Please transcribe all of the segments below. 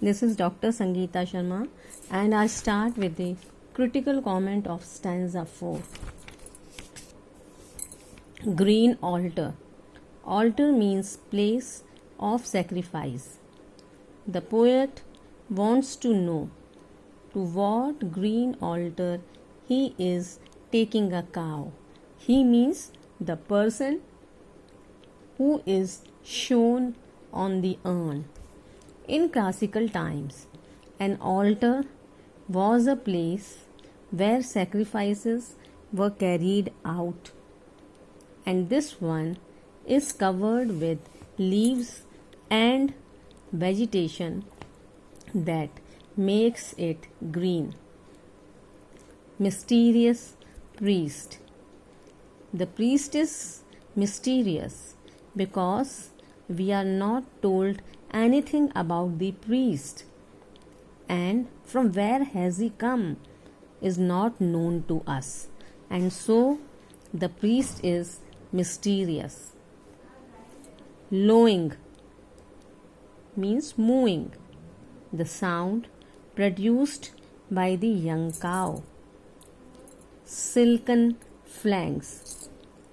This is Dr. Sangeeta Sharma, and I start with the critical comment of stanza 4. Green altar. Altar means place of sacrifice. The poet wants to know to what green altar he is taking a cow. He means the person who is shown on the urn. In classical times, an altar was a place where sacrifices were carried out, and this one is covered with leaves and vegetation that makes it green. Mysterious priest. The priest is mysterious because we are not told anything about the priest, and from where has he come is not known to us, and so the priest is mysterious. Lowing means mooing, the sound produced by the young cow. Silken flanks.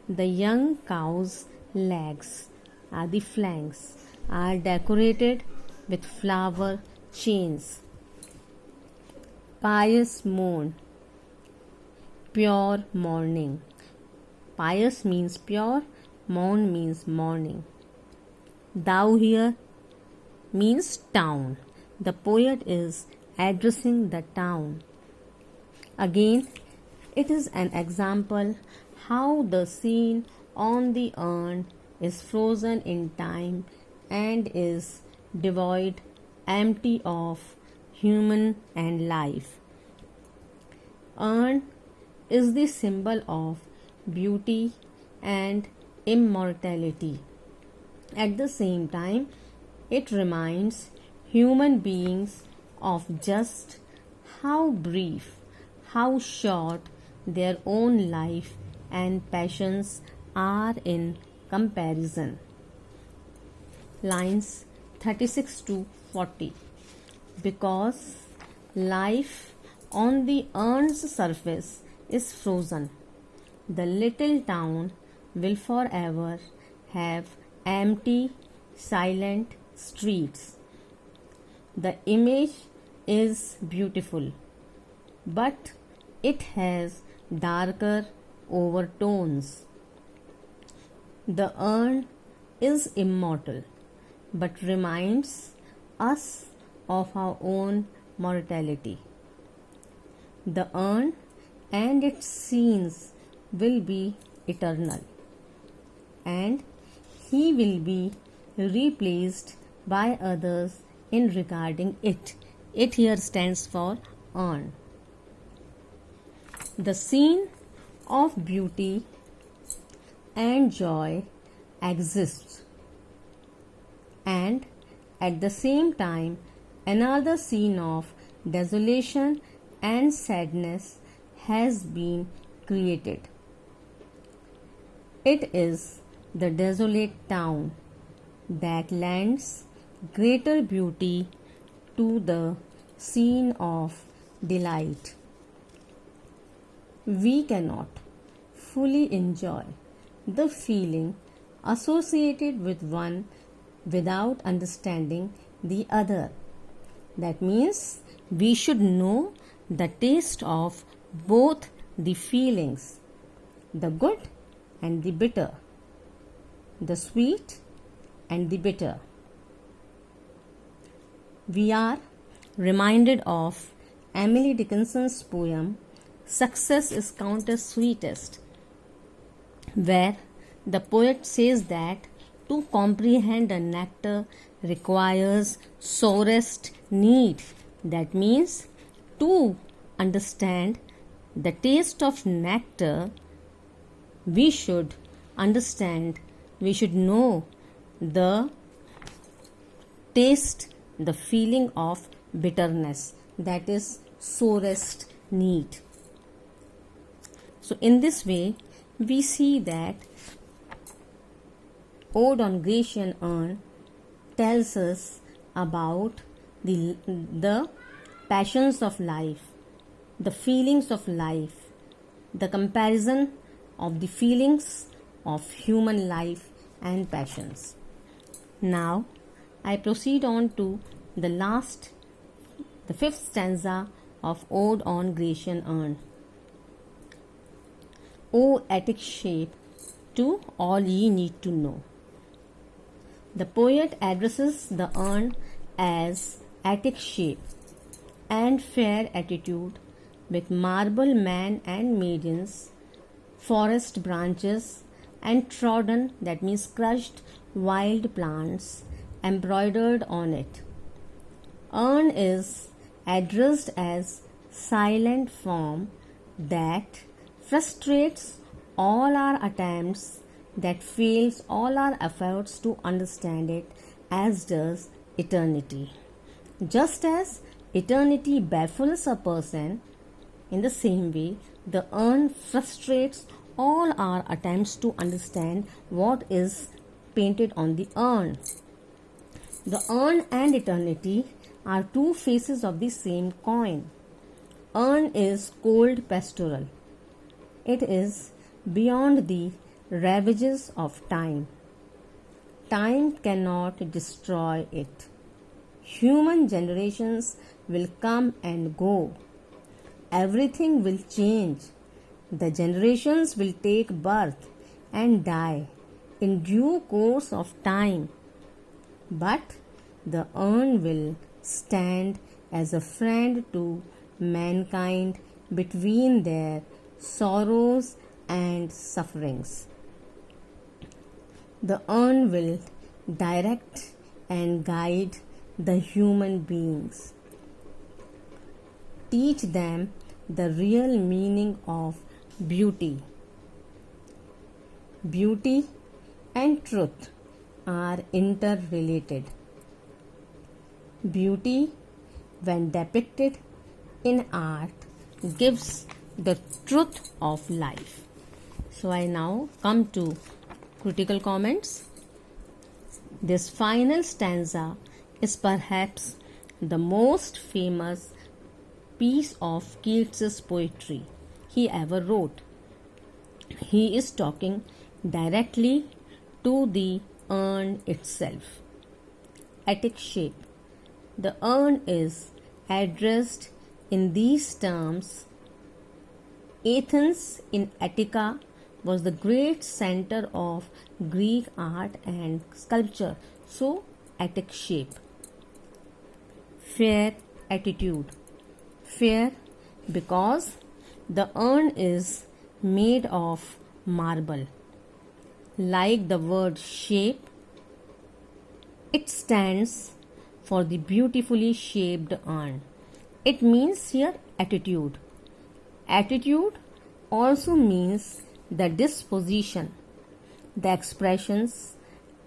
The young cow's legs are the flanks are decorated with flower chains. Pious mourn. Pure mourning. Pious means pure, mourn means mourning. Thou here means town. The poet is addressing the town. Again, it is an example how the scene on the urn is frozen in time and is devoid, empty of human and life. Urn is the symbol of beauty and immortality. At the same time, it reminds human beings of just how brief, how short their own life and passions are in comparison. Lines 36 to 40. Because life on the urn's surface is frozen, the little town will forever have empty, silent streets. The image is beautiful, but it has darker overtones. The urn is immortal, but reminds us of our own mortality. The urn and its scenes will be eternal, and he will be replaced by others in regarding it. It here stands for urn. The scene of beauty and joy exists, and at the same time another scene of desolation and sadness has been created. It is the desolate town that lends greater beauty to the scene of delight. We cannot fully enjoy the feeling associated with one without understanding the other. That means we should know the taste of both the feelings, the good and the bitter, the sweet and the bitter. We are reminded of Emily Dickinson's poem Success is Counted Sweetest, where the poet says that to comprehend a nectar requires sorest need. That means to understand the taste of nectar, we should understand, we should know the taste, the feeling of bitterness, that is sorest need. So in this way, we see that Ode on Grecian Urn tells us about the passions of life, the feelings of life, the comparison of the feelings of human life and passions. Now, I proceed on to the fifth stanza of Ode on Grecian Urn. O Attic shape, to all ye need to know. The poet addresses the urn as Attic shape and fair attitude, with marble man and maidens, forest branches, and trodden, that means crushed, wild plants embroidered on it. Urn is addressed as silent form that frustrates all our attempts, that fails all our efforts to understand it, as does eternity. Just as eternity baffles a person, in the same way, the urn frustrates all our attempts to understand what is painted on the urn. The urn and eternity are two faces of the same coin. Urn is cold pastoral. It is beyond the ravages of time. Time cannot destroy it. Human generations will come and go. Everything will change. The generations will take birth and die in due course of time. But the urn will stand as a friend to mankind between their sorrows and sufferings. The urn will direct and guide the human beings, teach them the real meaning of beauty. Beauty and truth are interrelated. Beauty, when depicted in art, gives the truth of life. So I now come to critical comments. This final stanza is perhaps the most famous piece of Keats's poetry he ever wrote. He is talking directly to the urn itself. Attic shape. The urn is addressed in these terms. Athens in Attica was the great center of Greek art and sculpture. So, Attic shape. Fair attitude. Fair because the urn is made of marble. Like the word shape, it stands for the beautifully shaped urn. It means here attitude. Attitude also means the disposition, the expressions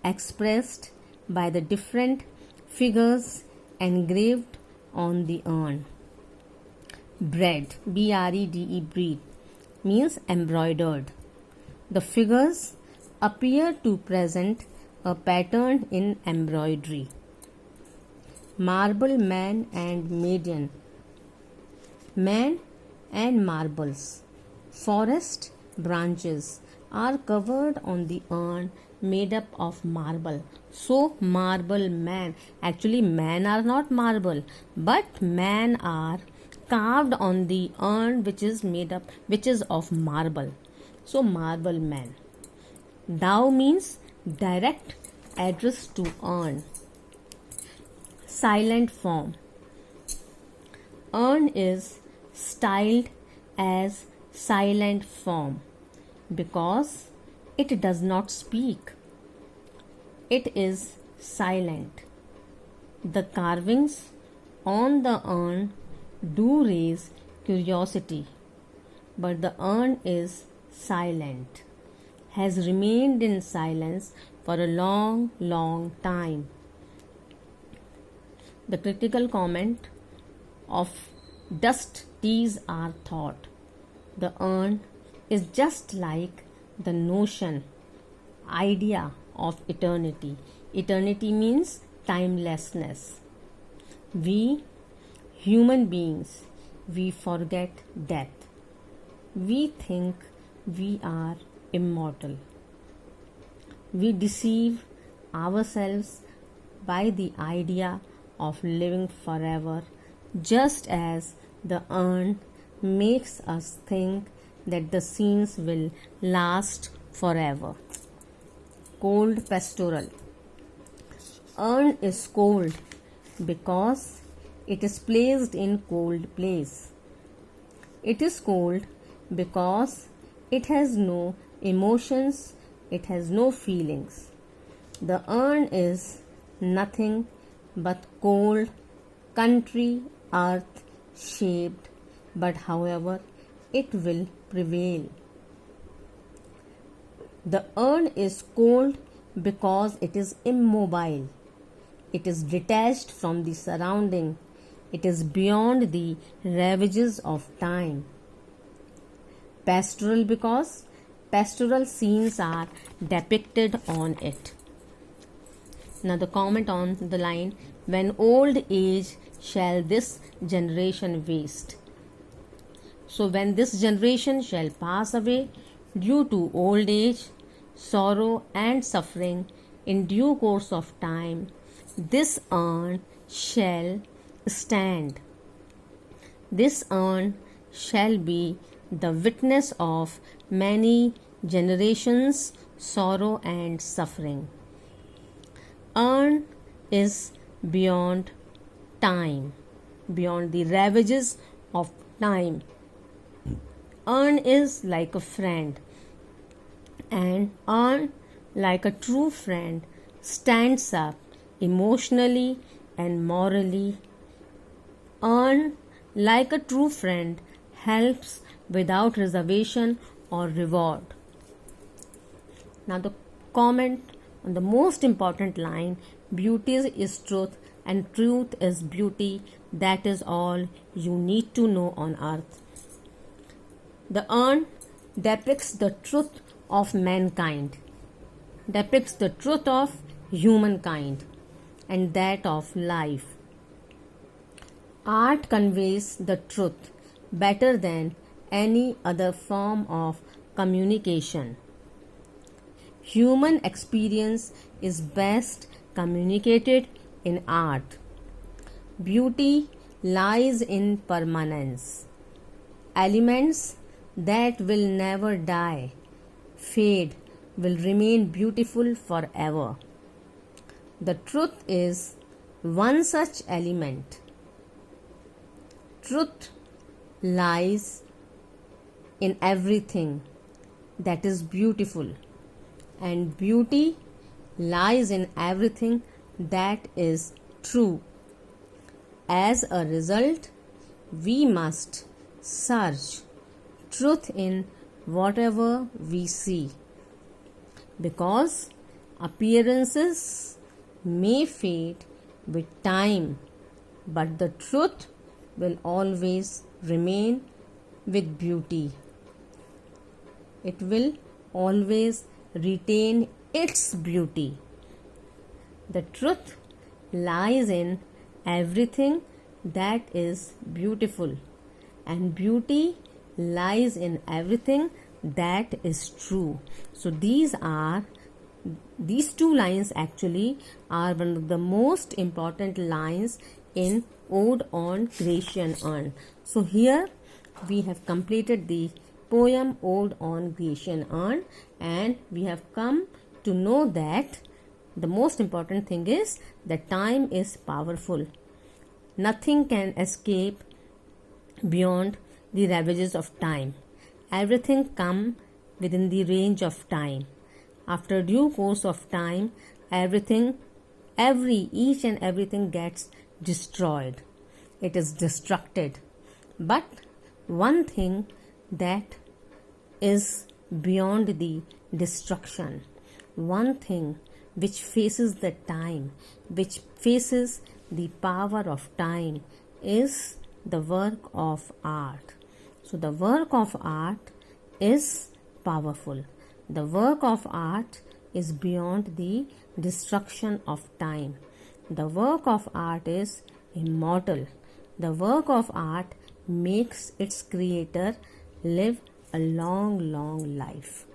expressed by the different figures engraved on the urn. Bread, B-R-E-D-E, breed, means embroidered. The figures appear to present a pattern in embroidery. Marble man and maiden. Man and marbles. Forest branches are covered on the urn made up of marble. So marble man. Actually man are not marble, but man are carved on the urn which is of marble. So marble man. Thou means direct address to urn. Silent form. Urn is styled as silent form because it does not speak. It is silent. The carvings on the urn do raise curiosity, but the urn is silent, has remained in silence for a long, long time. The critical comment of dust these are thought. The urn is just like the notion, idea of eternity. Eternity means timelessness. We, human beings, we forget death. We think we are immortal. We deceive ourselves by the idea of living forever, just as the urn makes us think that the scenes will last forever. Cold pastoral. Urn is cold because it is placed in cold place. It is cold because it has no emotions, it has no feelings. The urn is nothing but cold, country, earth shaped, but however, it will prevail. The urn is cold because it is immobile. It is detached from the surrounding. It is beyond the ravages of time. Pastoral because pastoral scenes are depicted on it. Now the comment on the line, when old age shall this generation waste. So when this generation shall pass away due to old age, sorrow and suffering, in due course of time, this urn shall stand. This urn shall be the witness of many generations' sorrow and suffering. Urn is beyond time, beyond the ravages of time. Urn is like a friend, and urn, like a true friend, stands up emotionally and morally. Urn, like a true friend, helps without reservation or reward. Now the comment on the most important line, beauty is truth and truth is beauty. That is all you need to know on earth. The urn depicts the truth of mankind, depicts the truth of humankind and that of life. Art conveys the truth better than any other form of communication. Human experience is best communicated in art. Beauty lies in permanence. Elements that will never die, fade, will remain beautiful forever. The truth is one such element. Truth lies in everything that is beautiful, and beauty lies in everything that is true. As a result, we must search truth in whatever we see, because appearances may fade with time, but the truth will always remain with beauty. It will always retain its beauty. The truth lies in everything that is beautiful, and beauty lies in everything that is true. So these two lines actually are one of the most important lines in Ode on Grecian Urn. So here we have completed the poem Ode on Grecian Urn, and we have come to know that the most important thing is that time is powerful. Nothing can escape beyond the ravages of time. Everything comes within the range of time. After due course of time, each and everything gets destroyed. It is destructed. But one thing that is beyond the destruction, one thing which faces the time, which faces the power of time, is the work of art. So the work of art is powerful. The work of art is beyond the destruction of time. The work of art is immortal. The work of art makes its creator live a long, long life.